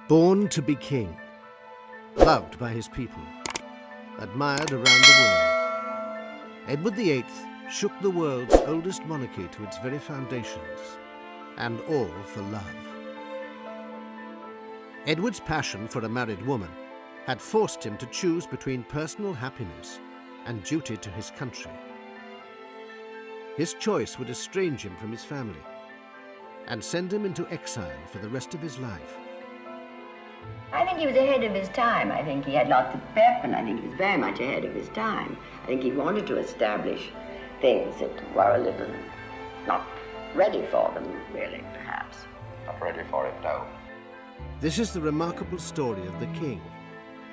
Born to be king, loved by his people, admired around the world, Edward VIII shook the world's oldest monarchy to its very foundations, and all for love. Edward's passion for a married woman had forced him to choose between personal happiness and duty to his country. His choice would estrange him from his family and send him into exile for the rest of his life. I think he was ahead of his time. I think he had lots of pep, and I think he was very much ahead of his time. I think he wanted to establish things that were a little not ready for them, really, perhaps. Not ready for it, no. This is the remarkable story of the king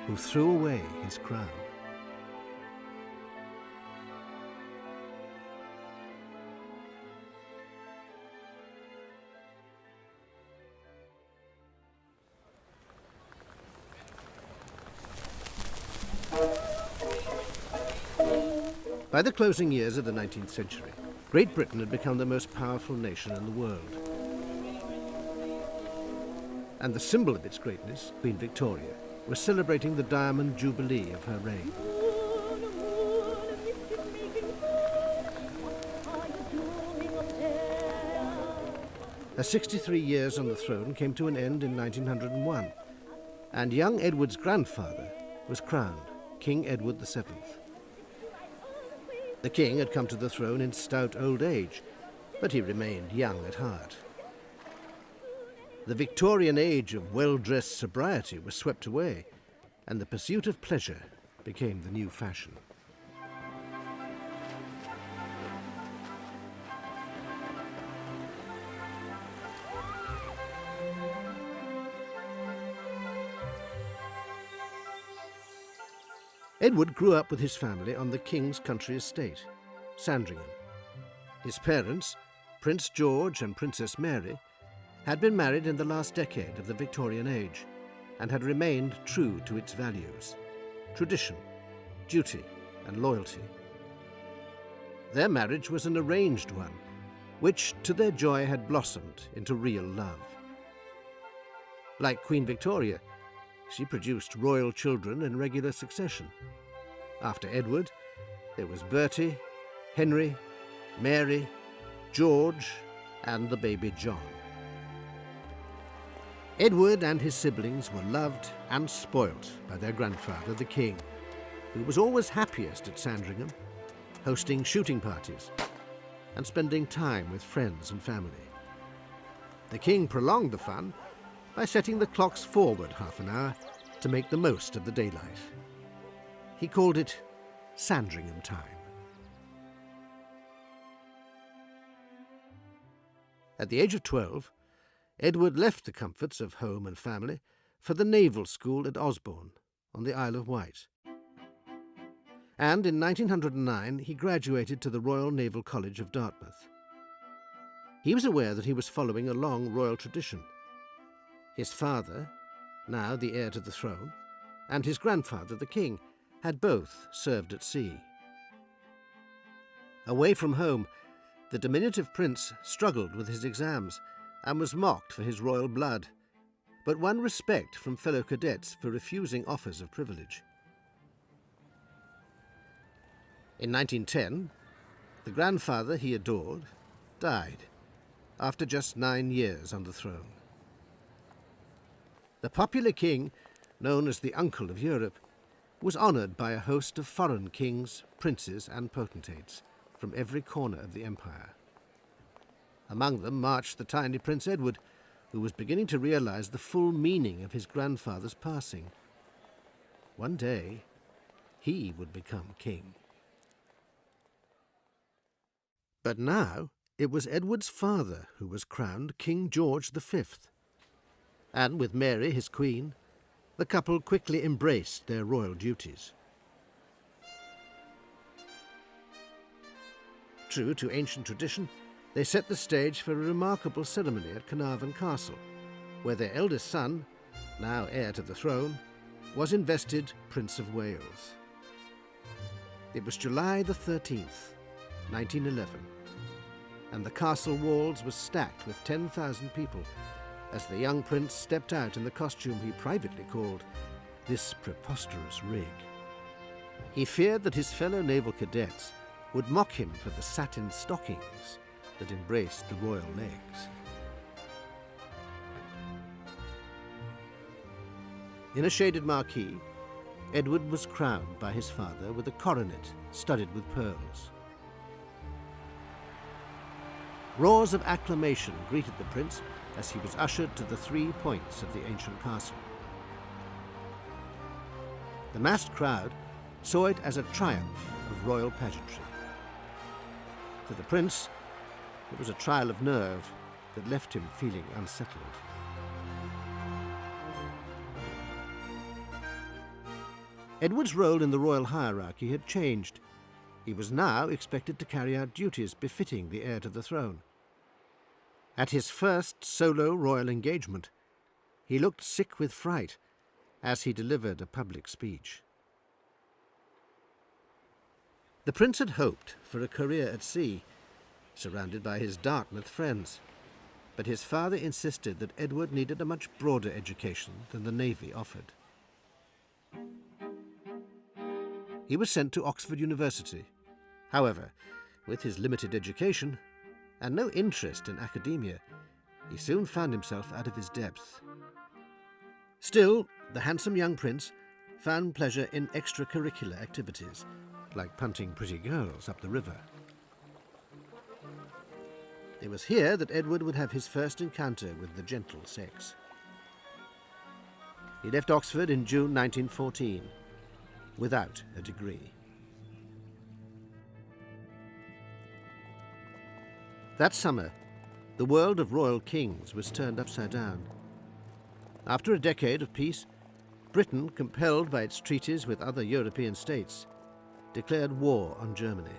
who threw away his crown. By the closing years of the 19th century, Great Britain had become the most powerful nation in the world. And the symbol of its greatness, Queen Victoria, was celebrating the Diamond Jubilee of her reign. Her 63 years on the throne came to an end in 1901, and young Edward's grandfather was crowned King Edward VII. The king had come to the throne in stout old age, but he remained young at heart. The Victorian age of well-dressed sobriety was swept away, and the pursuit of pleasure became the new fashion. Edward grew up with his family on the king's country estate, Sandringham. His parents, Prince George and Princess Mary, had been married in the last decade of the Victorian age and had remained true to its values: tradition, duty, and loyalty. Their marriage was an arranged one, which, to their joy, had blossomed into real love. Like Queen Victoria, she produced royal children in regular succession. After Edward, there was Bertie, Henry, Mary, George, and the baby John. Edward and his siblings were loved and spoilt by their grandfather, the king, who was always happiest at Sandringham, hosting shooting parties and spending time with friends and family. The king prolonged the fun by setting the clocks forward half an hour to make the most of the daylight. He called it Sandringham time. At the age of 12, Edward left the comforts of home and family for the naval school at Osborne on the Isle of Wight. And in 1909 he graduated to the Royal Naval College of Dartmouth. He was aware that he was following a long royal tradition. His father, now the heir to the throne, and his grandfather, the king, had both served at sea. Away from home, the diminutive prince struggled with his exams and was mocked for his royal blood, but won respect from fellow cadets for refusing offers of privilege. In 1910, the grandfather he adored died after just 9 years on the throne. The popular king, known as the Uncle of Europe, was honoured by a host of foreign kings, princes and potentates from every corner of the empire. Among them marched the tiny Prince Edward, who was beginning to realise the full meaning of his grandfather's passing. One day, he would become king. But now it was Edward's father who was crowned King George V. And with Mary, his queen, the couple quickly embraced their royal duties. True to ancient tradition, they set the stage for a remarkable ceremony at Carnarvon Castle, where their eldest son, now heir to the throne, was invested Prince of Wales. It was July the 13th, 1911, and the castle walls were stacked with 10,000 people, as the young prince stepped out in the costume he privately called this preposterous rig. He feared that his fellow naval cadets would mock him for the satin stockings that embraced the royal legs. In a shaded marquee, Edward was crowned by his father with a coronet studded with pearls. Roars of acclamation greeted the prince as he was ushered to the 3 points of the ancient castle. The massed crowd saw it as a triumph of royal pageantry. For the prince, it was a trial of nerve that left him feeling unsettled. Edward's role in the royal hierarchy had changed. He was now expected to carry out duties befitting the heir to the throne. At his first solo royal engagement, he looked sick with fright as he delivered a public speech. The prince had hoped for a career at sea, surrounded by his Dartmouth friends, but his father insisted that Edward needed a much broader education than the Navy offered. He was sent to Oxford University. However, with his limited education and no interest in academia, he soon found himself out of his depth. Still, the handsome young prince found pleasure in extracurricular activities, like punting pretty girls up the river. It was here that Edward would have his first encounter with the gentle sex. He left Oxford in June 1914, without a degree. That summer, the world of royal kings was turned upside down. After a decade of peace, Britain, compelled by its treaties with other European states, declared war on Germany.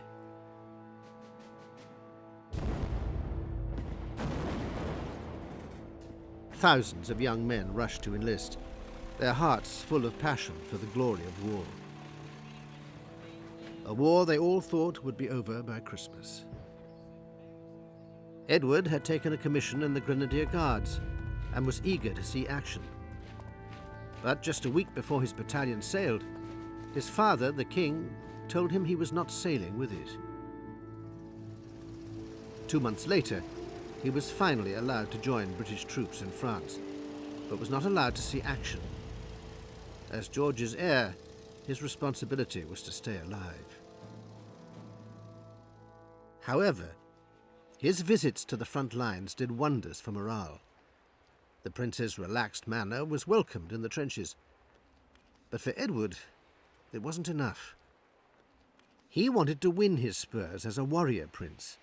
Thousands of young men rushed to enlist, their hearts full of passion for the glory of war. A war they all thought would be over by Christmas. Edward had taken a commission in the Grenadier Guards and was eager to see action. But just a week before his battalion sailed, his father, the king, told him he was not sailing with it. 2 months later, he was finally allowed to join British troops in France, but was not allowed to see action. As George's heir, his responsibility was to stay alive. However, his visits to the front lines did wonders for morale. The prince's relaxed manner was welcomed in the trenches. But for Edward, it wasn't enough. He wanted to win his spurs as a warrior prince,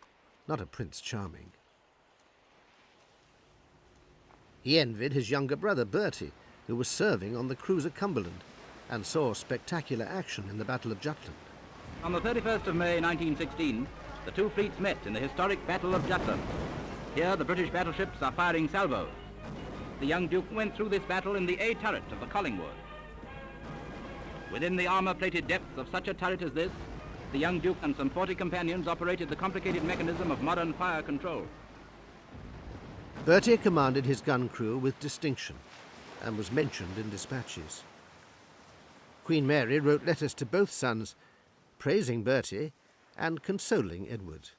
not a Prince Charming. He envied his younger brother Bertie, who was serving on the cruiser Cumberland and saw spectacular action in the Battle of Jutland. On the 31st of May 1916, the two fleets met in the historic Battle of Jutland. Here the British battleships are firing salvos. The young Duke went through this battle in the A turret of the Collingwood. Within the armour-plated depths of such a turret as this, the young Duke and some 40 companions operated the complicated mechanism of modern fire control. Bertie commanded his gun crew with distinction and was mentioned in dispatches. Queen Mary wrote letters to both sons, praising Bertie and consoling Edward,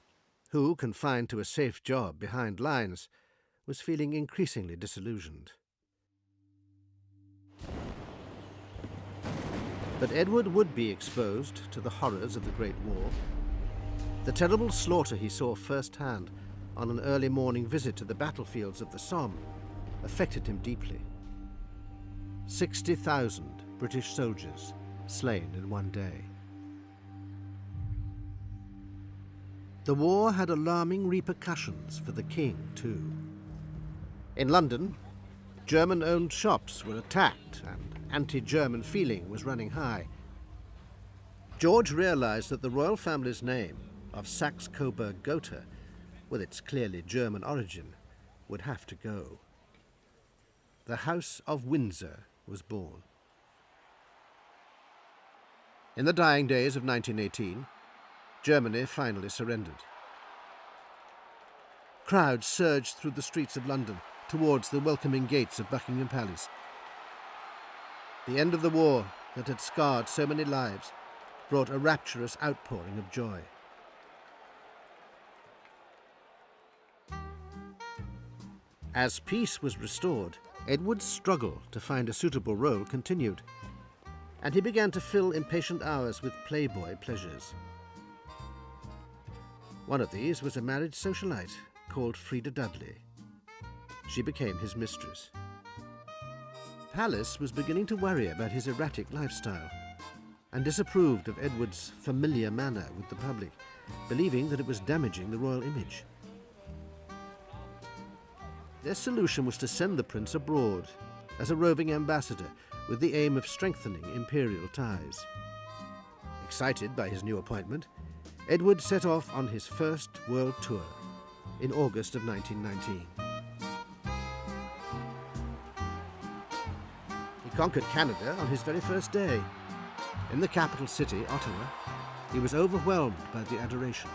who, confined to a safe job behind lines, was feeling increasingly disillusioned. But Edward would be exposed to the horrors of the Great War. The terrible slaughter he saw firsthand on an early morning visit to the battlefields of the Somme affected him deeply. 60,000 British soldiers slain in one day. The war had alarming repercussions for the king, too. In London, German-owned shops were attacked and anti-German feeling was running high. George realized that the royal family's name of Saxe-Coburg-Gotha, with its clearly German origin, would have to go. The House of Windsor was born. In the dying days of 1918, Germany finally surrendered. Crowds surged through the streets of London towards the welcoming gates of Buckingham Palace. The end of the war that had scarred so many lives brought a rapturous outpouring of joy. As peace was restored, Edward's struggle to find a suitable role continued, and he began to fill impatient hours with playboy pleasures. One of these was a married socialite called Frida Dudley. She became his mistress. Palace was beginning to worry about his erratic lifestyle and disapproved of Edward's familiar manner with the public, believing that it was damaging the royal image. Their solution was to send the prince abroad as a roving ambassador with the aim of strengthening imperial ties. Excited by his new appointment, Edward set off on his first world tour in August of 1919. He conquered Canada on his very first day. In the capital city, Ottawa, he was overwhelmed by the adoration.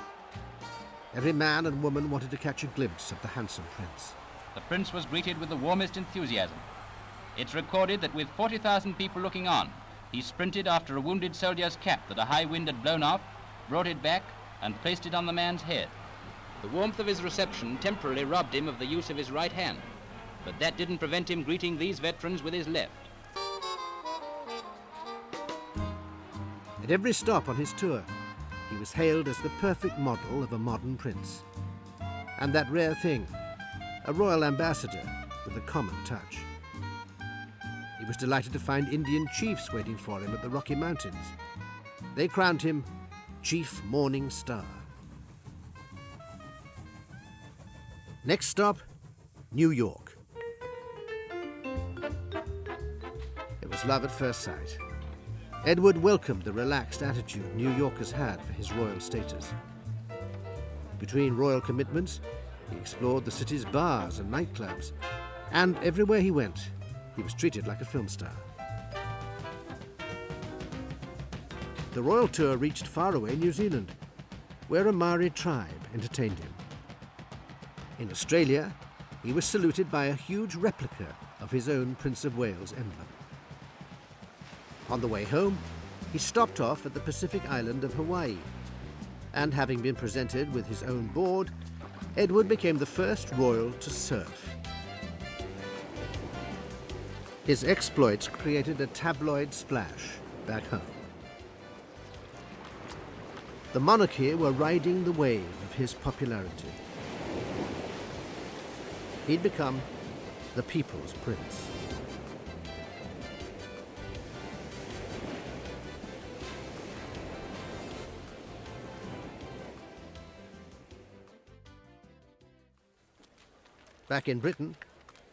Every man and woman wanted to catch a glimpse of the handsome prince. The prince was greeted with the warmest enthusiasm. It's recorded that with 40,000 people looking on, he sprinted after a wounded soldier's cap that a high wind had blown off, brought it back, and placed it on the man's head. The warmth of his reception temporarily robbed him of the use of his right hand, but that didn't prevent him greeting these veterans with his left. At every stop on his tour, he was hailed as the perfect model of a modern prince. And that rare thing, a royal ambassador with a common touch. He was delighted to find Indian chiefs waiting for him at the Rocky Mountains. They crowned him Chief Morning Star. Next stop, New York. It was love at first sight. Edward welcomed the relaxed attitude New Yorkers had for his royal status. Between royal commitments, he explored the city's bars and nightclubs, and everywhere he went, he was treated like a film star. The royal tour reached faraway New Zealand, where a Maori tribe entertained him. In Australia, he was saluted by a huge replica of his own Prince of Wales emblem. On the way home, he stopped off at the Pacific island of Hawaii, and having been presented with his own board, Edward became the first royal to surf. His exploits created a tabloid splash back home. The monarchy were riding the wave of his popularity. He'd become the people's prince. Back in Britain,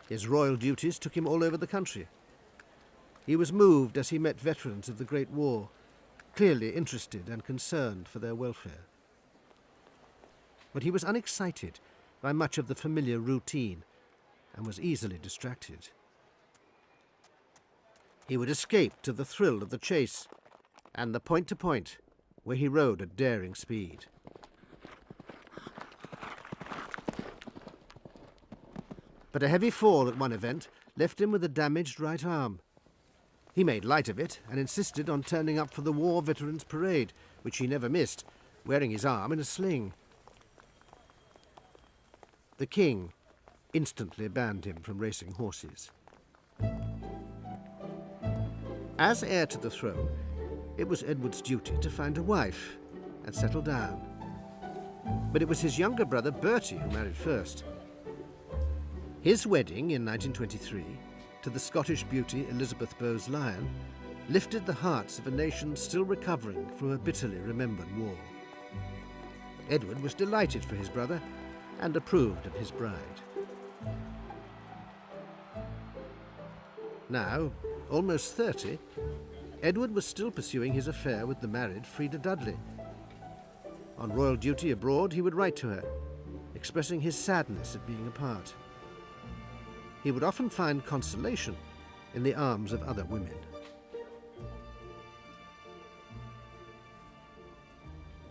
his royal duties took him all over the country. He was moved as he met veterans of the Great War, clearly interested and concerned for their welfare. But he was unexcited by much of the familiar routine and was easily distracted. He would escape to the thrill of the chase and the point-to-point where he rode at daring speed. But a heavy fall at one event left him with a damaged right arm. He made light of it and insisted on turning up for the War Veterans Parade, which he never missed, wearing his arm in a sling. The king instantly banned him from racing horses. As heir to the throne, it was Edward's duty to find a wife and settle down. But it was his younger brother Bertie who married first. His wedding in 1923 to the Scottish beauty Elizabeth Bowes-Lyon lifted the hearts of a nation still recovering from a bitterly remembered war. Edward was delighted for his brother and approved of his bride. Now, almost 30, Edward was still pursuing his affair with the married Frida Dudley. On royal duty abroad, he would write to her, expressing his sadness at being apart. He would often find consolation in the arms of other women.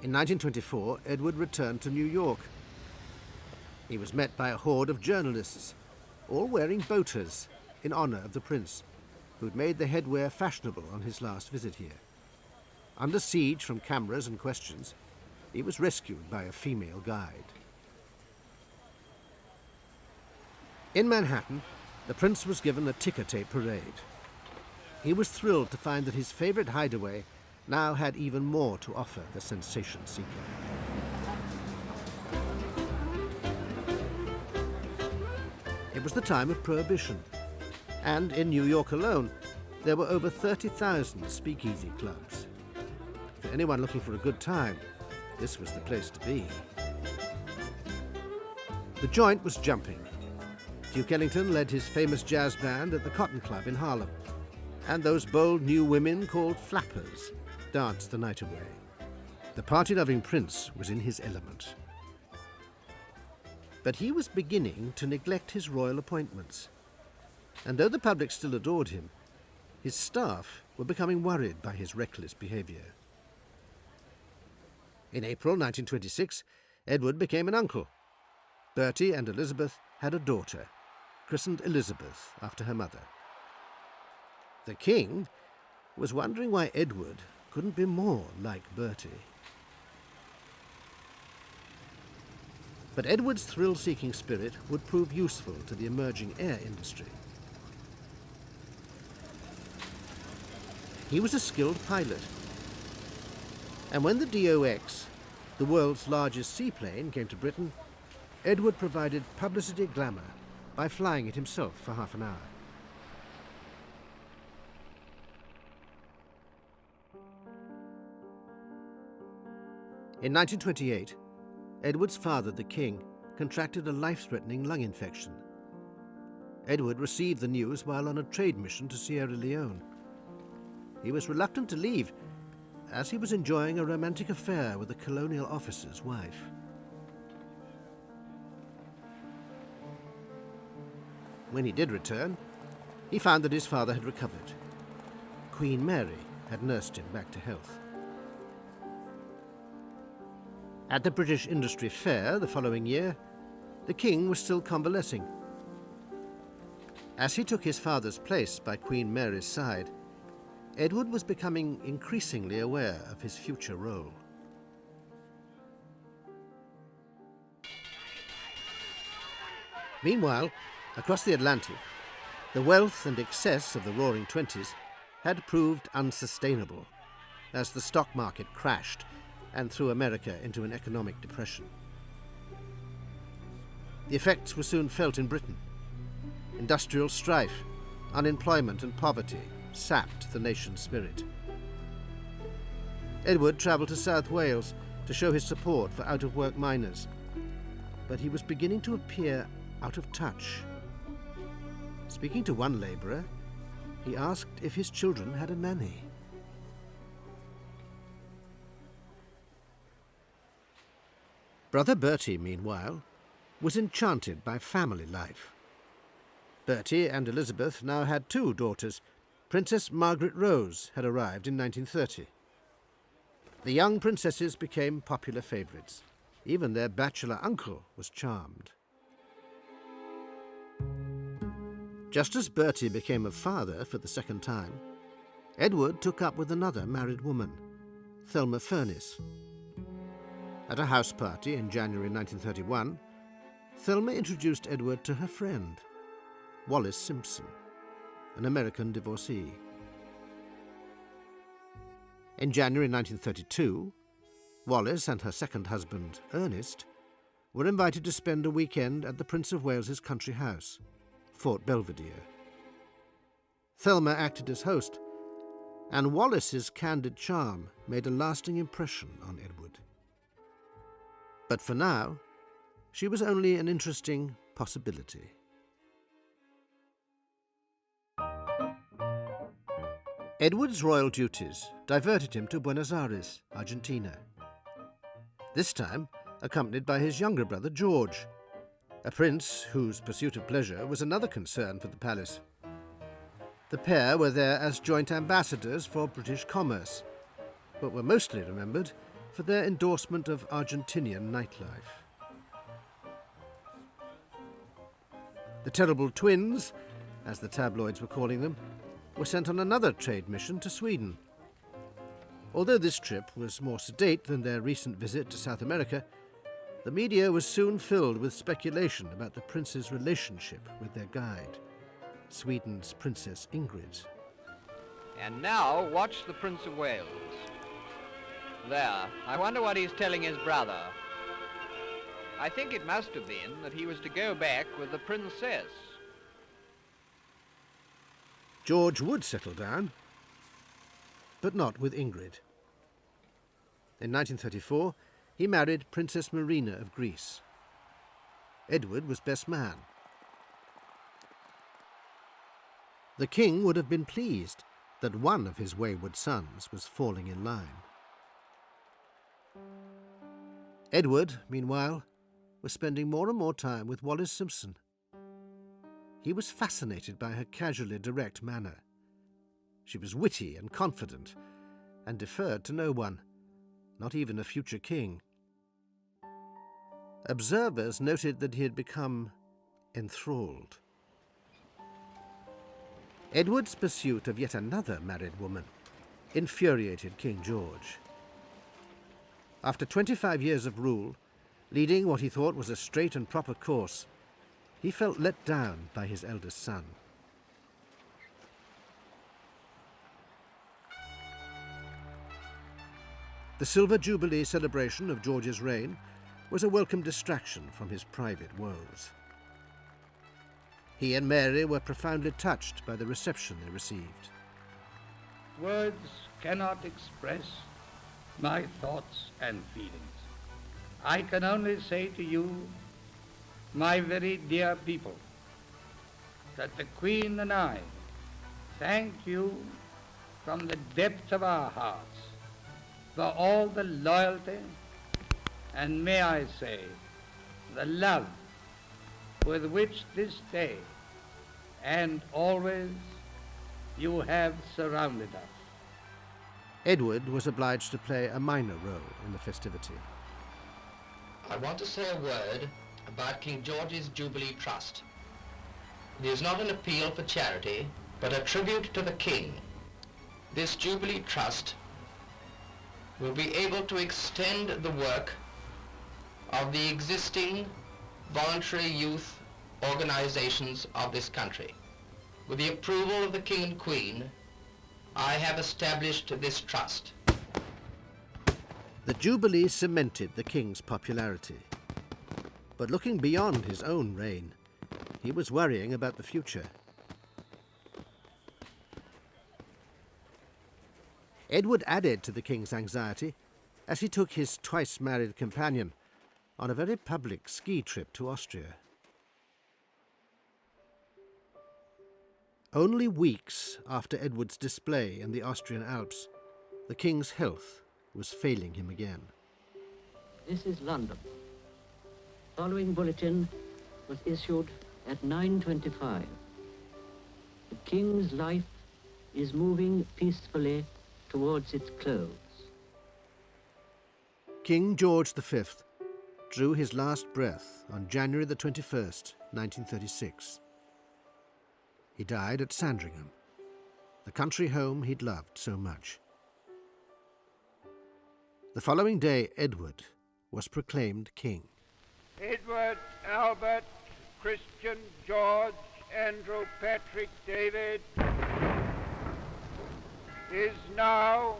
In 1924, Edward returned to New York. He was met by a horde of journalists all wearing boaters in honour of the prince, who'd made the headwear fashionable on his last visit here. Under siege from cameras and questions, he was rescued by a female guide. In Manhattan, the prince was given a ticker-tape parade. He was thrilled to find that his favourite hideaway now had even more to offer the sensation seeker. It was the time of Prohibition, and in New York alone, there were over 30,000 speakeasy clubs. For anyone looking for a good time, this was the place to be. The joint was jumping. Duke Ellington led his famous jazz band at the Cotton Club in Harlem, and those bold new women called flappers danced the night away. The party-loving prince was in his element. But he was beginning to neglect his royal appointments, and though the public still adored him, his staff were becoming worried by his reckless behaviour. In April 1926, Edward became an uncle. Bertie and Elizabeth had a daughter, christened Elizabeth after her mother. The king was wondering why Edward couldn't be more like Bertie. But Edward's thrill-seeking spirit would prove useful to the emerging air industry. He was a skilled pilot, and when the DOX, the world's largest seaplane, came to Britain, Edward provided publicity glamour by flying it himself for half an hour. In 1928, Edward's father, the king, contracted a life-threatening lung infection. Edward received the news while on a trade mission to Sierra Leone. He was reluctant to leave, as he was enjoying a romantic affair with a colonial officer's wife. When he did return, he found that his father had recovered. Queen Mary had nursed him back to health. At the British Industry Fair the following year, the king was still convalescing. As he took his father's place by Queen Mary's side, Edward was becoming increasingly aware of his future role. Meanwhile, across the Atlantic, the wealth and excess of the Roaring Twenties had proved unsustainable as the stock market crashed and threw America into an economic depression. The effects were soon felt in Britain. Industrial strife, unemployment and poverty sapped the nation's spirit. Edward travelled to South Wales to show his support for out-of-work miners, but he was beginning to appear out of touch. Speaking to one labourer, he asked if his children had a nanny. Brother Bertie, meanwhile, was enchanted by family life. Bertie and Elizabeth now had two daughters. Princess Margaret Rose had arrived in 1930. The young princesses became popular favourites. Even their bachelor uncle was charmed. Just as Bertie became a father for the second time, Edward took up with another married woman, Thelma Furness. At a house party in January 1931, Thelma introduced Edward to her friend, Wallis Simpson, an American divorcee. In January 1932, Wallis and her second husband, Ernest, were invited to spend a weekend at the Prince of Wales's country house, Fort Belvedere. Thelma acted as host, and Wallis's candid charm made a lasting impression on Edward. But for now, she was only an interesting possibility. Edward's royal duties diverted him to Buenos Aires, Argentina. This time, accompanied by his younger brother George, a prince whose pursuit of pleasure was another concern for the palace. The pair were there as joint ambassadors for British commerce, but were mostly remembered for their endorsement of Argentinian nightlife. The terrible twins, as the tabloids were calling them, were sent on another trade mission to Sweden. Although this trip was more sedate than their recent visit to South America, the media was soon filled with speculation about the prince's relationship with their guide, Sweden's Princess Ingrid. And now watch the Prince of Wales. There, I wonder what he's telling his brother. I think it must have been that he was to go back with the princess. George would settle down, but not with Ingrid. In 1934, he married Princess Marina of Greece. Edward was best man. The king would have been pleased that one of his wayward sons was falling in line. Edward, meanwhile, was spending more and more time with Wallis Simpson. He was fascinated by her casually direct manner. She was witty and confident, and deferred to no one, not even a future king. Observers noted that he had become enthralled. Edward's pursuit of yet another married woman infuriated King George. After 25 years of rule, leading what he thought was a straight and proper course, he felt let down by his eldest son. The Silver Jubilee celebration of George's reign was a welcome distraction from his private woes. He and Mary were profoundly touched by the reception they received. Words cannot express my thoughts and feelings. I can only say to you, my very dear people, that the Queen and I thank you from the depth of our hearts for all the loyalty and, may I say, the love with which this day and always you have surrounded us. Edward was obliged to play a minor role in the festivity. I want to say a word about King George's Jubilee Trust. It is not an appeal for charity, but a tribute to the King. This Jubilee Trust will be able to extend the work of the existing voluntary youth organizations of this country. With the approval of the King and Queen, I have established this trust. The Jubilee cemented the king's popularity. But looking beyond his own reign, he was worrying about the future. Edward added to the king's anxiety as he took his twice-married companion on a very public ski trip to Austria. Only weeks after Edward's display in the Austrian Alps, the king's health was failing him again. This is London. Following bulletin was issued at 9:25. The King's life is moving peacefully towards its close. King George V drew his last breath on January the 21st, 1936. He died at Sandringham, the country home he'd loved so much. The following day, Edward was proclaimed king. Edward, Albert, Christian, George, Andrew, Patrick, David is now,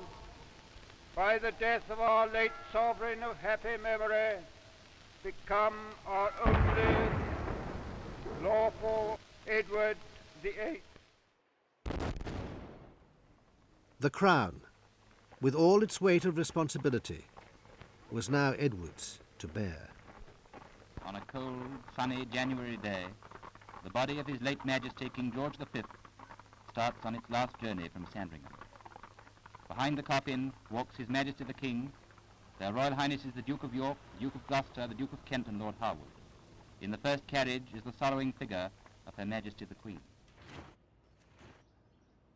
by the death of our late sovereign of happy memory, become our only lawful Edward VIII. The crown, with all its weight of responsibility, was now Edward's to bear. On a cold, sunny January day, the body of His late Majesty King George V starts on its last journey from Sandringham. Behind the coffin walks His Majesty the King, their Royal Highnesses the Duke of York, the Duke of Gloucester, the Duke of Kent and Lord Harwood. In the first carriage is the sorrowing figure of Her Majesty the Queen.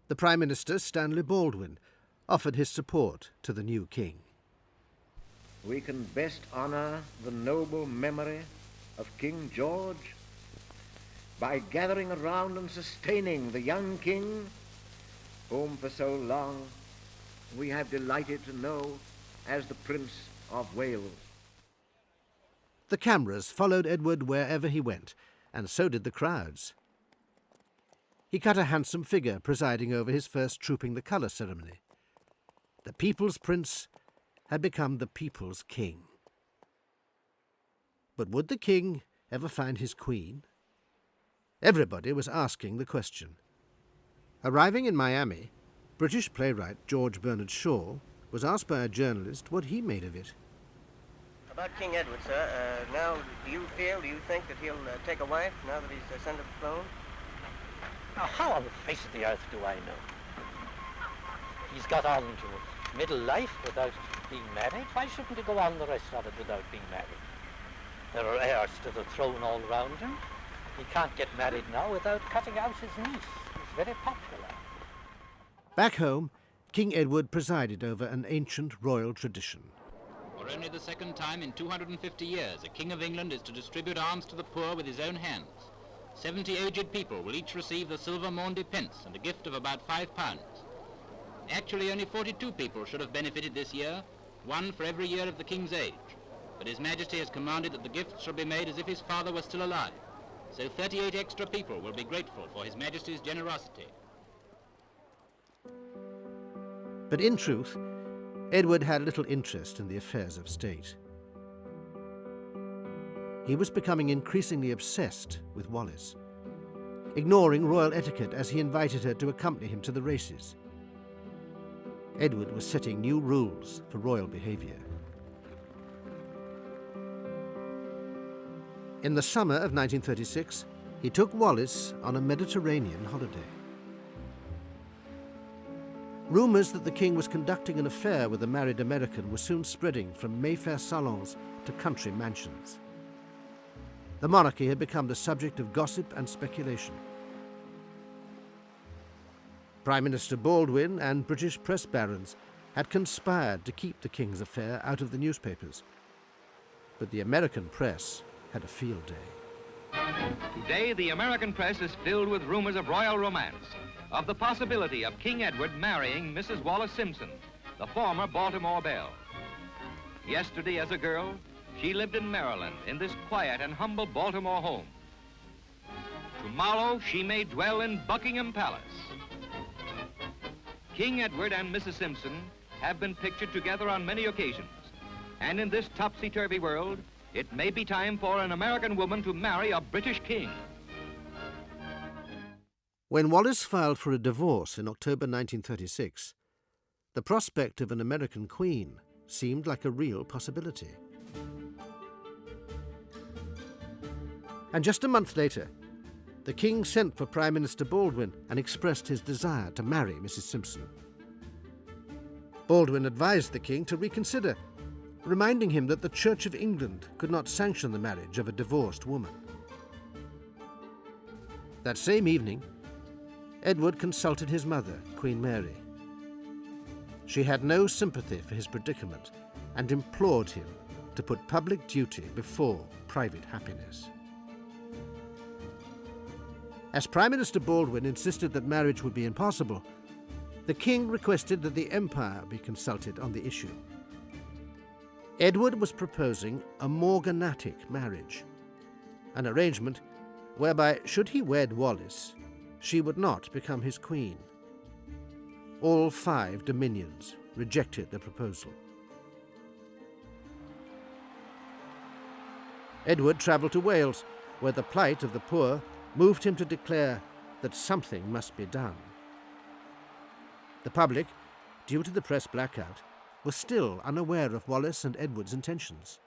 The Prime Minister, Stanley Baldwin, offered his support to the new king. We can best honor the noble memory of King George by gathering around and sustaining the young king, whom for so long we have delighted to know as the Prince of Wales. The cameras followed Edward wherever he went, and so did the crowds. He cut a handsome figure presiding over his first Trooping the Colour ceremony. The people's prince had become the people's king. But would the king ever find his queen? Everybody was asking the question. Arriving in Miami, British playwright George Bernard Shaw was asked by a journalist what he made of it. About King Edward, sir, now do you think that he'll take a wife now that he's sent up the throne? Now, how on the face of the earth do I know? He's got on to middle life without being married. Why shouldn't he go on the rest of it without being married? There are heirs to the throne all round him. He can't get married now without cutting out his niece. He's very popular. Back home, King Edward presided over an ancient royal tradition. For only the second time in 250 years, a King of England is to distribute alms to the poor with his own hands. 70 aged people will each receive the silver Maundy pence and a gift of about £5. Actually, only 42 people should have benefited this year, one for every year of the King's age. But His Majesty has commanded that the gifts shall be made as if his father were still alive. So 38 extra people will be grateful for His Majesty's generosity. But in truth, Edward had little interest in the affairs of state. He was becoming increasingly obsessed with Wallis, ignoring royal etiquette as he invited her to accompany him to the races. Edward was setting new rules for royal behavior. In the summer of 1936, he took Wallis on a Mediterranean holiday. Rumours that the king was conducting an affair with a married American were soon spreading from Mayfair salons to country mansions. The monarchy had become the subject of gossip and speculation. Prime Minister Baldwin and British press barons had conspired to keep the king's affair out of the newspapers. But the American press had a field day. Today, the American press is filled with rumors of royal romance, of the possibility of King Edward marrying Mrs. Wallis Simpson, the former Baltimore belle. Yesterday, as a girl, she lived in Maryland in this quiet and humble Baltimore home. Tomorrow, she may dwell in Buckingham Palace. King Edward and Mrs. Simpson have been pictured together on many occasions, and in this topsy-turvy world, it may be time for an American woman to marry a British king. When Wallis filed for a divorce in October 1936, the prospect of an American queen seemed like a real possibility. And just a month later, the king sent for Prime Minister Baldwin and expressed his desire to marry Mrs. Simpson. Baldwin advised the king to reconsider, reminding him that the Church of England could not sanction the marriage of a divorced woman. That same evening, Edward consulted his mother, Queen Mary. She had no sympathy for his predicament and implored him to put public duty before private happiness. As Prime Minister Baldwin insisted that marriage would be impossible, the king requested that the Empire be consulted on the issue. Edward was proposing a morganatic marriage, an arrangement whereby, should he wed Wallis, she would not become his queen. All 5 dominions rejected the proposal. Edward travelled to Wales, where the plight of the poor moved him to declare that something must be done. The public, due to the press blackout, was still unaware of Wallis and Edward's intentions.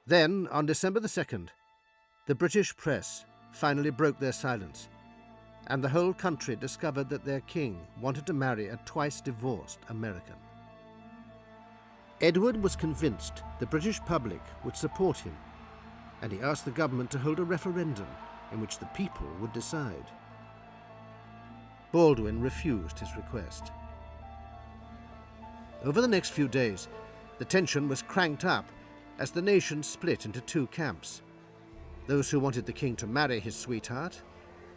Then, on December the 2nd, the British press finally broke their silence, and the whole country discovered that their king wanted to marry a twice-divorced American. Edward was convinced the British public would support him, and he asked the government to hold a referendum in which the people would decide. Baldwin refused his request. Over the next few days, the tension was cranked up as the nation split into 2 camps. those who wanted the king to marry his sweetheart,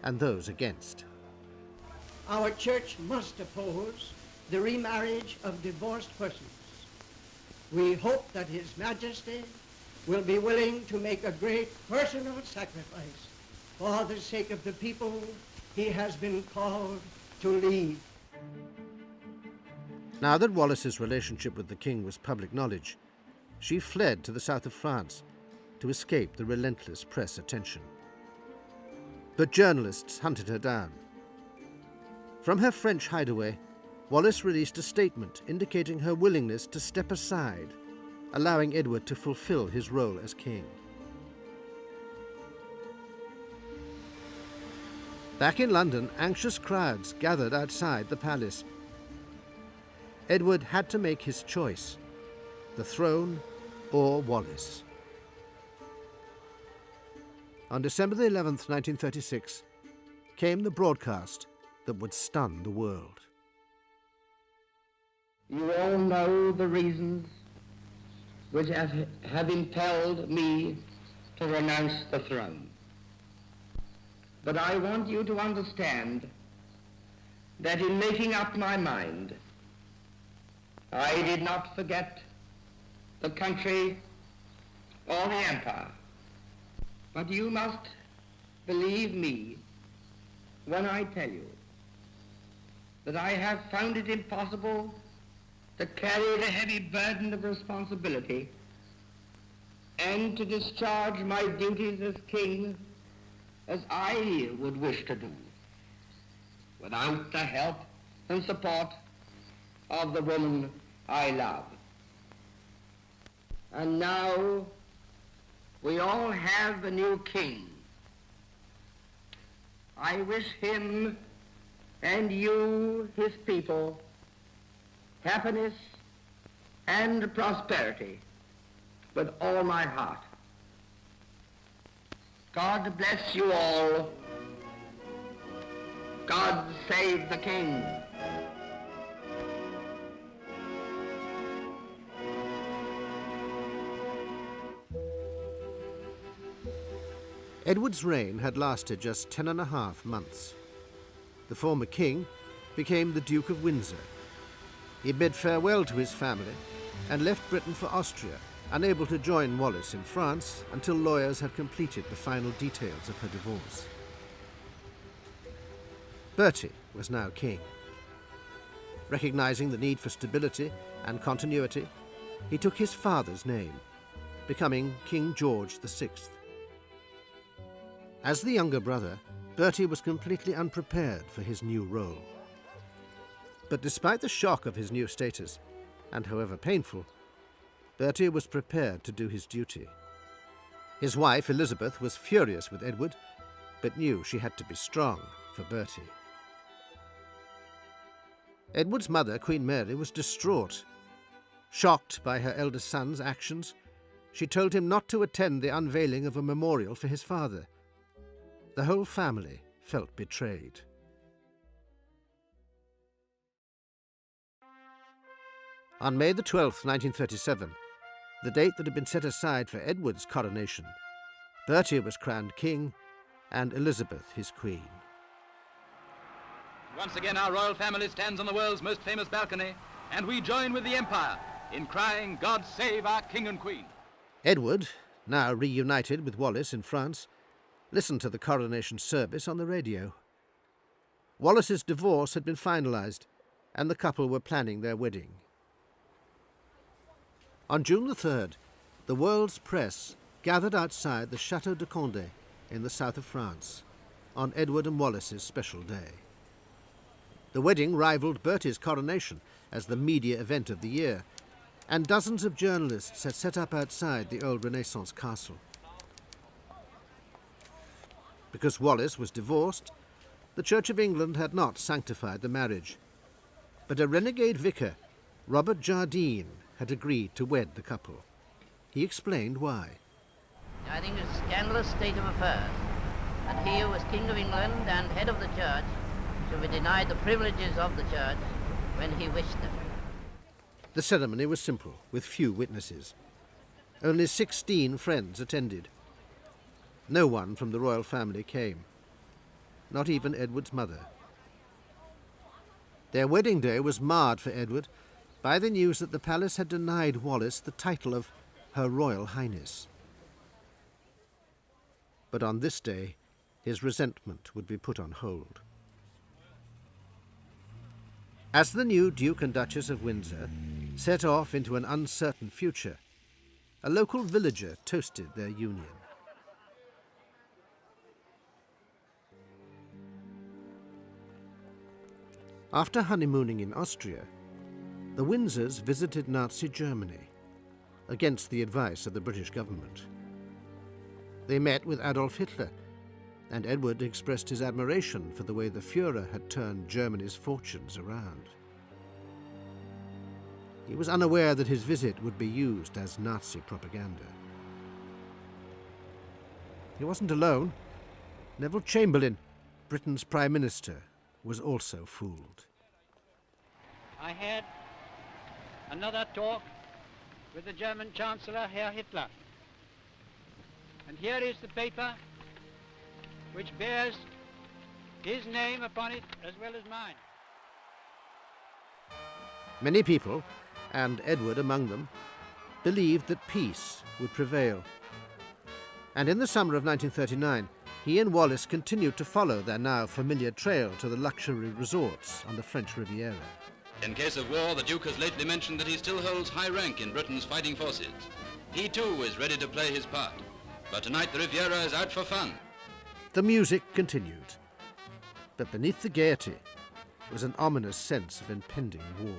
and those against. Our church must oppose the remarriage of divorced persons. We hope that His Majesty will be willing to make a great personal sacrifice for the sake of the people he has been called to lead. Now that Wallis's relationship with the king was public knowledge, she fled to the south of France to escape the relentless press attention. But journalists hunted her down. From her French hideaway, Wallis released a statement indicating her willingness to step aside, allowing Edward to fulfill his role as king. Back in London, anxious crowds gathered outside the palace. Edward had to make his choice: the throne or Wallis. On December the 11th, 1936, came the broadcast that would stun the world. You all know the reasons which have impelled me to renounce the throne. But I want you to understand that in making up my mind, I did not forget the country or the empire. But you must believe me when I tell you that I have found it impossible to carry the heavy burden of responsibility and to discharge my duties as king as I would wish to do without the help and support of the woman I love. And now we all have a new king. I wish him and you, his people, happiness and prosperity with all my heart. God bless you all. God save the king. Edward's reign had lasted just 10.5 months. The former king became the Duke of Windsor. He bid farewell to his family and left Britain for Austria, unable to join Wallis in France until lawyers had completed the final details of her divorce. Bertie was now king. Recognizing the need for stability and continuity, he took his father's name, becoming King George VI. As the younger brother, Bertie was completely unprepared for his new role. But despite the shock of his new status, and however painful, Bertie was prepared to do his duty. His wife, Elizabeth, was furious with Edward, but knew she had to be strong for Bertie. Edward's mother, Queen Mary, was distraught. Shocked by her eldest son's actions, she told him not to attend the unveiling of a memorial for his father. The whole family felt betrayed. On May the 12th, 1937, the date that had been set aside for Edward's coronation, Bertie was crowned king and Elizabeth his queen. Once again our royal family stands on the world's most famous balcony, and we join with the empire in crying, "God save our king and queen." Edward, now reunited with Wallis in France, listened to the coronation service on the radio. Wallis's divorce had been finalized, and the couple were planning their wedding. On June the 3rd, the world's press gathered outside the Château de Condé in the south of France on Edward and Wallis's special day. The wedding rivaled Bertie's coronation as the media event of the year, and dozens of journalists had set up outside the old Renaissance castle. Because Wallis was divorced, the Church of England had not sanctified the marriage, but a renegade vicar, Robert Jardine, had agreed to wed the couple. He explained why. I think it's a scandalous state of affairs, that he who was King of England and head of the Church should be denied the privileges of the Church when he wished them. The ceremony was simple, with few witnesses. Only 16 friends attended. No one from the royal family came, not even Edward's mother. Their wedding day was marred for Edward by the news that the palace had denied Wallis the title of Her Royal Highness. But on this day, his resentment would be put on hold. As the new Duke and Duchess of Windsor set off into an uncertain future, a local villager toasted their union. After honeymooning in Austria, the Windsors visited Nazi Germany, against the advice of the British government. They met with Adolf Hitler, and Edward expressed his admiration for the way the Führer had turned Germany's fortunes around. He was unaware that his visit would be used as Nazi propaganda. He wasn't alone. Neville Chamberlain, Britain's Prime Minister, was also fooled. I had another talk with the German Chancellor, Herr Hitler. And here is the paper which bears his name upon it as well as mine. Many people, and Edward among them, believed that peace would prevail. And in the summer of 1939, he and Wallis continued to follow their now familiar trail to the luxury resorts on the French Riviera. In case of war, the Duke has lately mentioned that he still holds high rank in Britain's fighting forces. He too is ready to play his part. But tonight the Riviera is out for fun. The music continued, but beneath the gaiety was an ominous sense of impending war.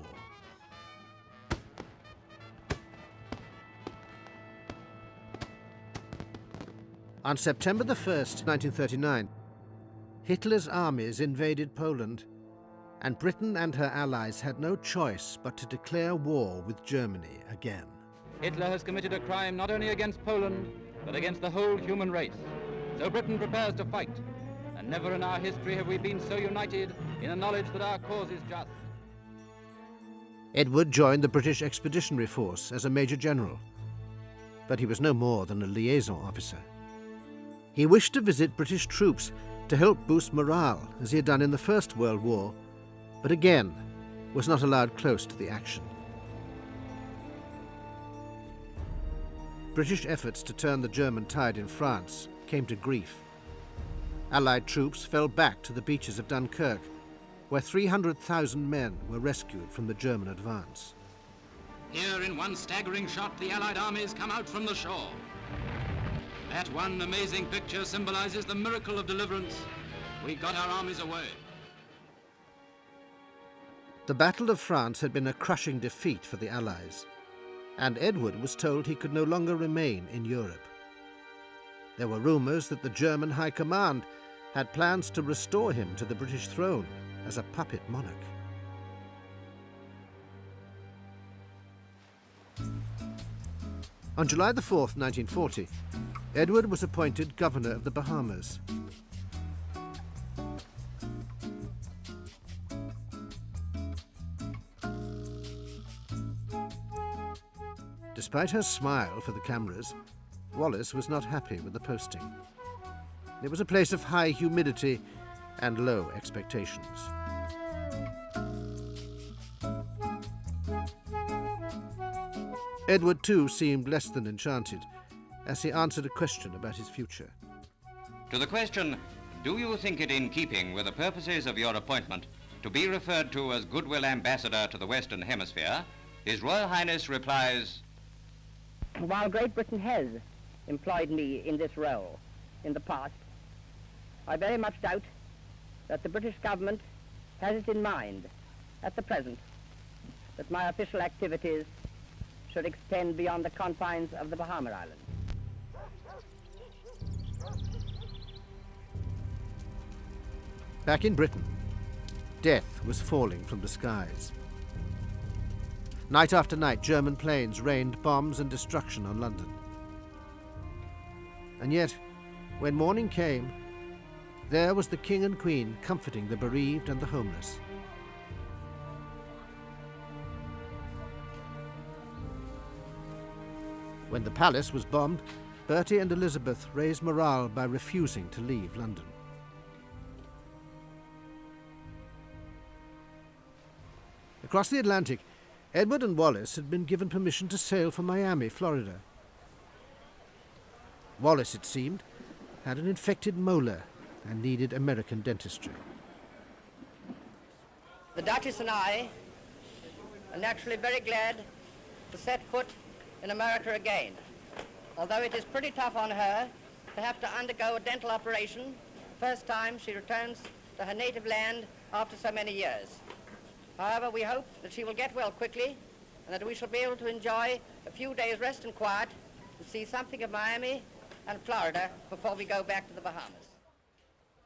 On September the 1st, 1939, Hitler's armies invaded Poland, and Britain and her allies had no choice but to declare war with Germany again. Hitler has committed a crime not only against Poland, but against the whole human race. So Britain prepares to fight, and never in our history have we been so united in the knowledge that our cause is just. Edward joined the British Expeditionary Force as a Major General, but he was no more than a liaison officer. He wished to visit British troops to help boost morale, as he had done in the First World War, but again was not allowed close to the action. British efforts to turn the German tide in France came to grief. Allied troops fell back to the beaches of Dunkirk, where 300,000 men were rescued from the German advance. Here in one staggering shot, the Allied armies come out from the shore. That one amazing picture symbolizes the miracle of deliverance. We got our armies away. The Battle of France had been a crushing defeat for the Allies, and Edward was told he could no longer remain in Europe. There were rumours that the German High Command had plans to restore him to the British throne as a puppet monarch. On July the 4th, 1940, Edward was appointed Governor of the Bahamas. Despite her smile for the cameras, Wallis was not happy with the posting. It was a place of high humidity and low expectations. Edward, too, seemed less than enchanted as he answered a question about his future. To the question, do you think it in keeping with the purposes of your appointment to be referred to as Goodwill Ambassador to the Western Hemisphere, His Royal Highness replies, while Great Britain has employed me in this role in the past, I very much doubt that the British government has it in mind at the present that my official activities should extend beyond the confines of the Bahama Islands. Back in Britain, death was falling from the skies. Night after night, German planes rained bombs and destruction on London. And yet, when morning came, there was the King and Queen comforting the bereaved and the homeless. When the palace was bombed, Bertie and Elizabeth raised morale by refusing to leave London. Across the Atlantic, Edward and Wallis had been given permission to sail for Miami, Florida. Wallis, it seemed, had an infected molar and needed American dentistry. The Duchess and I are naturally very glad to set foot in America again, although it is pretty tough on her to have to undergo a dental operation the first time she returns to her native land after so many years. However, we hope that she will get well quickly and that we shall be able to enjoy a few days' rest and quiet and see something of Miami and Florida before we go back to the Bahamas.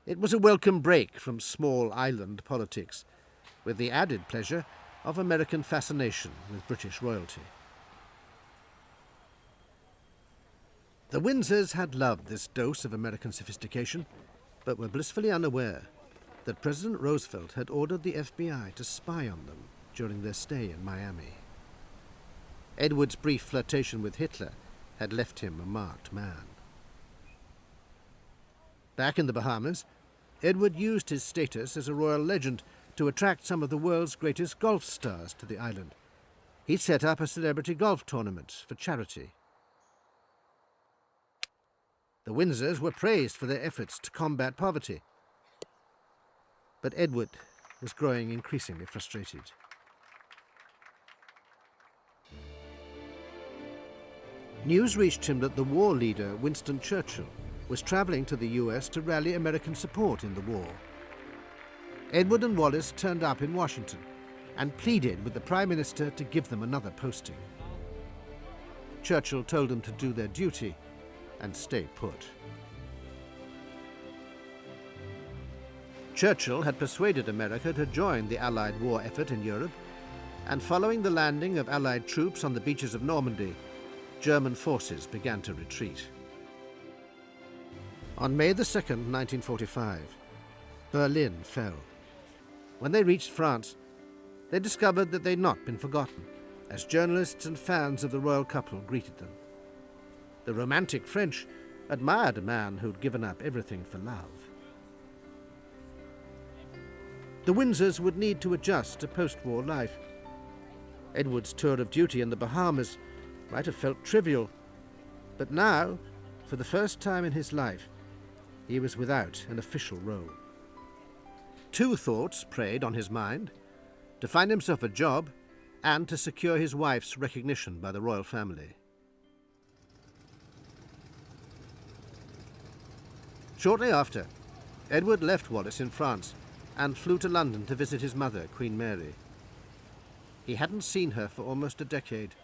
It was a welcome break from small island politics, with the added pleasure of American fascination with British royalty. The Windsors had loved this dose of American sophistication, but were blissfully unaware that President Roosevelt had ordered the FBI to spy on them during their stay in Miami. Edward's brief flirtation with Hitler had left him a marked man. Back in the Bahamas, Edward used his status as a royal legend to attract some of the world's greatest golf stars to the island. He set up a celebrity golf tournament for charity. The Windsors were praised for their efforts to combat poverty. But Edward was growing increasingly frustrated. News reached him that the war leader, Winston Churchill, was travelling to the US to rally American support in the war. Edward and Wallis turned up in Washington and pleaded with the Prime Minister to give them another posting. Churchill told them to do their duty and stay put. Churchill had persuaded America to join the Allied war effort in Europe, and following the landing of Allied troops on the beaches of Normandy, German forces began to retreat. On May the 2nd, 1945, Berlin fell. When they reached France, they discovered that they'd not been forgotten, as journalists and fans of the royal couple greeted them. The romantic French admired a man who'd given up everything for love. The Windsors would need to adjust to post-war life. Edward's tour of duty in the Bahamas might have felt trivial, but now, for the first time in his life, he was without an official role. Two thoughts preyed on his mind: to find himself a job and to secure his wife's recognition by the royal family. Shortly after, Edward left Wallis in France and flew to London to visit his mother, Queen Mary. He hadn't seen her for almost a decade.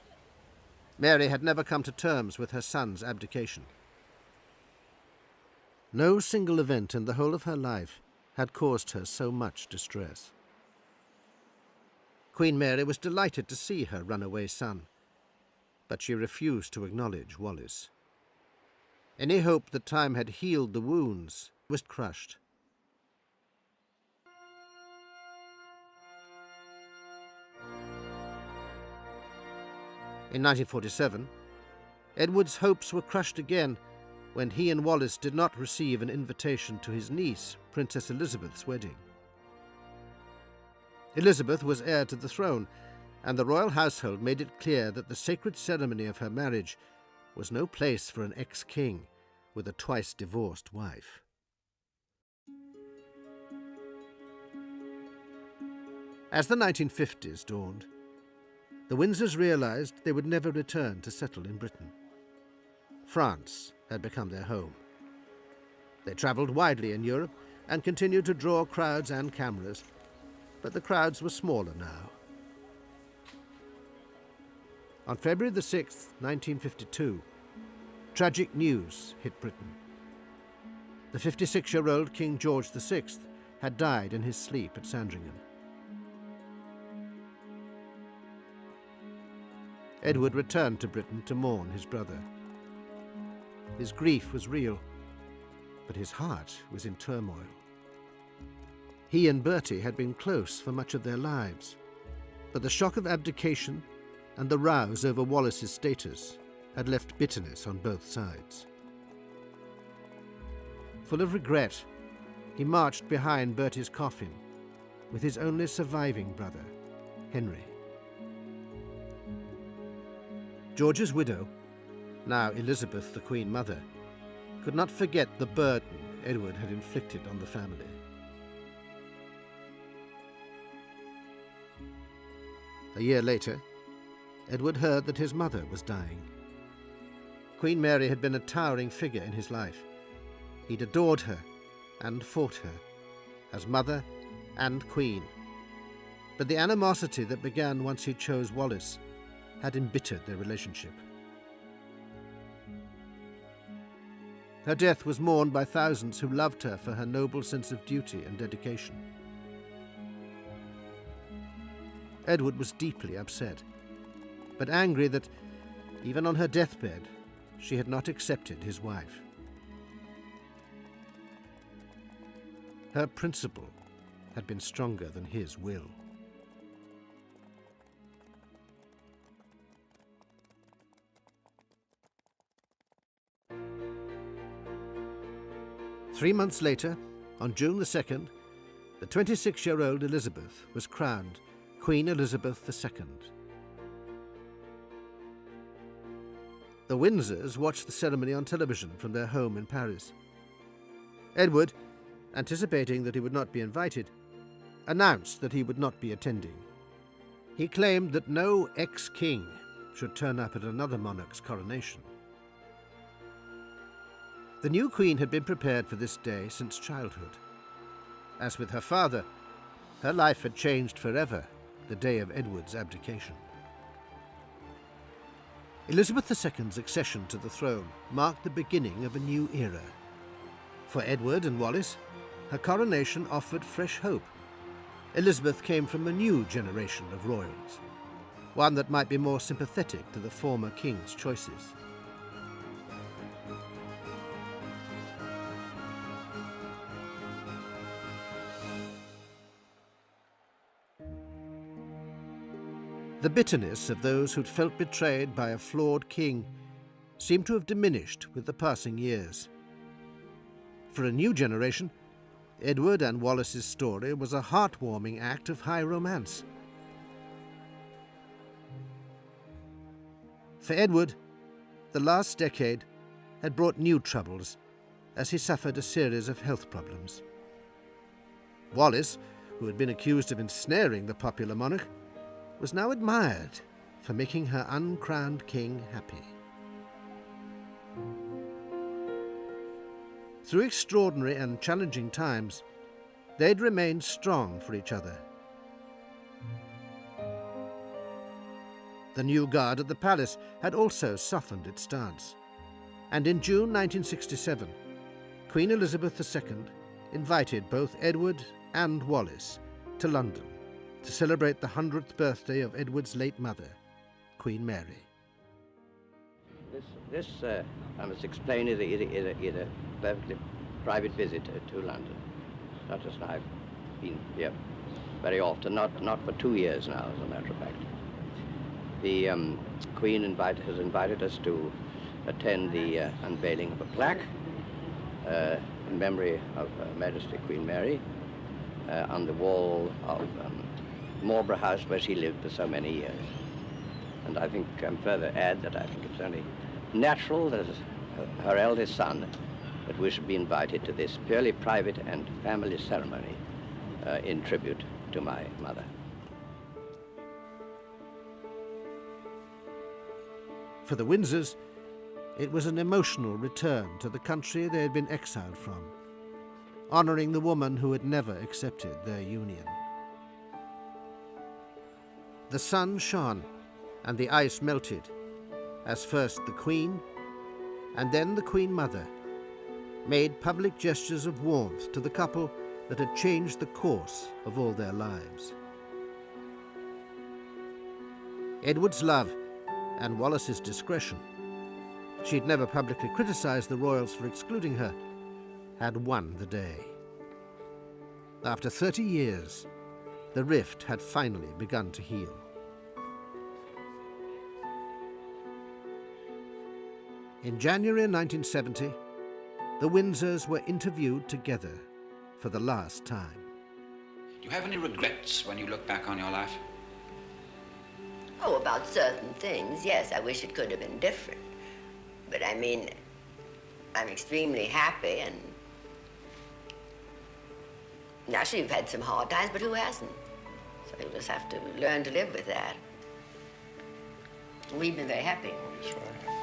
Mary had never come to terms with her son's abdication. No single event in the whole of her life had caused her so much distress. Queen Mary was delighted to see her runaway son, but she refused to acknowledge Wallis. Any hope that time had healed the wounds was crushed. In 1947, Edward's hopes were crushed again when he and Wallis did not receive an invitation to his niece, Princess Elizabeth's wedding. Elizabeth was heir to the throne, and the royal household made it clear that the sacred ceremony of her marriage was no place for an ex-king with a twice-divorced wife. As the 1950s dawned, the Windsors realized they would never return to settle in Britain. France had become their home. They traveled widely in Europe and continued to draw crowds and cameras, but the crowds were smaller now. On February the 6th, 1952, tragic news hit Britain. The 56-year-old King George VI had died in his sleep at Sandringham. Edward returned to Britain to mourn his brother. His grief was real, but his heart was in turmoil. He and Bertie had been close for much of their lives, but the shock of abdication and the rows over Wallis's status had left bitterness on both sides. Full of regret, he marched behind Bertie's coffin with his only surviving brother, Henry. George's widow, now Elizabeth the Queen Mother, could not forget the burden Edward had inflicted on the family. A year later, Edward heard that his mother was dying. Queen Mary had been a towering figure in his life. He'd adored her and fought her as mother and queen. But the animosity that began once he chose Wallis had embittered their relationship. Her death was mourned by thousands who loved her for her noble sense of duty and dedication. Edward was deeply upset, but angry that, even on her deathbed, she had not accepted his wife. Her principle had been stronger than his will. Three months later, on June the 2nd, the 26-year-old Elizabeth was crowned Queen Elizabeth II. The Windsors watched the ceremony on television from their home in Paris. Edward, anticipating that he would not be invited, announced that he would not be attending. He claimed that no ex-king should turn up at another monarch's coronation. The new queen had been prepared for this day since childhood. As with her father, her life had changed forever the day of Edward's abdication. Elizabeth II's accession to the throne marked the beginning of a new era. For Edward and Wallis, her coronation offered fresh hope. Elizabeth came from a new generation of royals, one that might be more sympathetic to the former king's choices. The bitterness of those who'd felt betrayed by a flawed king seemed to have diminished with the passing years. For a new generation, Edward and Wallis's story was a heartwarming act of high romance. For Edward, the last decade had brought new troubles as he suffered a series of health problems. Wallis, who had been accused of ensnaring the popular monarch, was now admired for making her uncrowned king happy. Through extraordinary and challenging times, they'd remained strong for each other. The new guard at the palace had also softened its stance, and in June 1967, Queen Elizabeth II invited both Edward and Wallis to London to celebrate the 100th birthday of Edward's late mother, Queen Mary. This I must explain, is a perfectly private visit to London. Duchess and I have been here very often, not for 2 years now, as a matter of fact. The Queen has invited us to attend the unveiling of a plaque in memory of Her Majesty Queen Mary on the wall of Marlborough House, where she lived for so many years. And I think further add that I think it's only natural that as her eldest son that we should be invited to this purely private and family ceremony in tribute to my mother. For the Windsors, it was an emotional return to the country they had been exiled from, honouring the woman who had never accepted their union. The sun shone and the ice melted, as first the Queen and then the Queen Mother made public gestures of warmth to the couple that had changed the course of all their lives. Edward's love and Wallis's discretion, she'd never publicly criticised the royals for excluding her, had won the day. After 30 years, the rift had finally begun to heal. In January 1970, the Windsors were interviewed together for the last time. Do you have any regrets when you look back on your life? Oh, about certain things, yes. I wish it could have been different. But I mean, I'm extremely happy, and naturally you've had some hard times, but who hasn't? So you'll just have to learn to live with that. We've been very happy. Sure.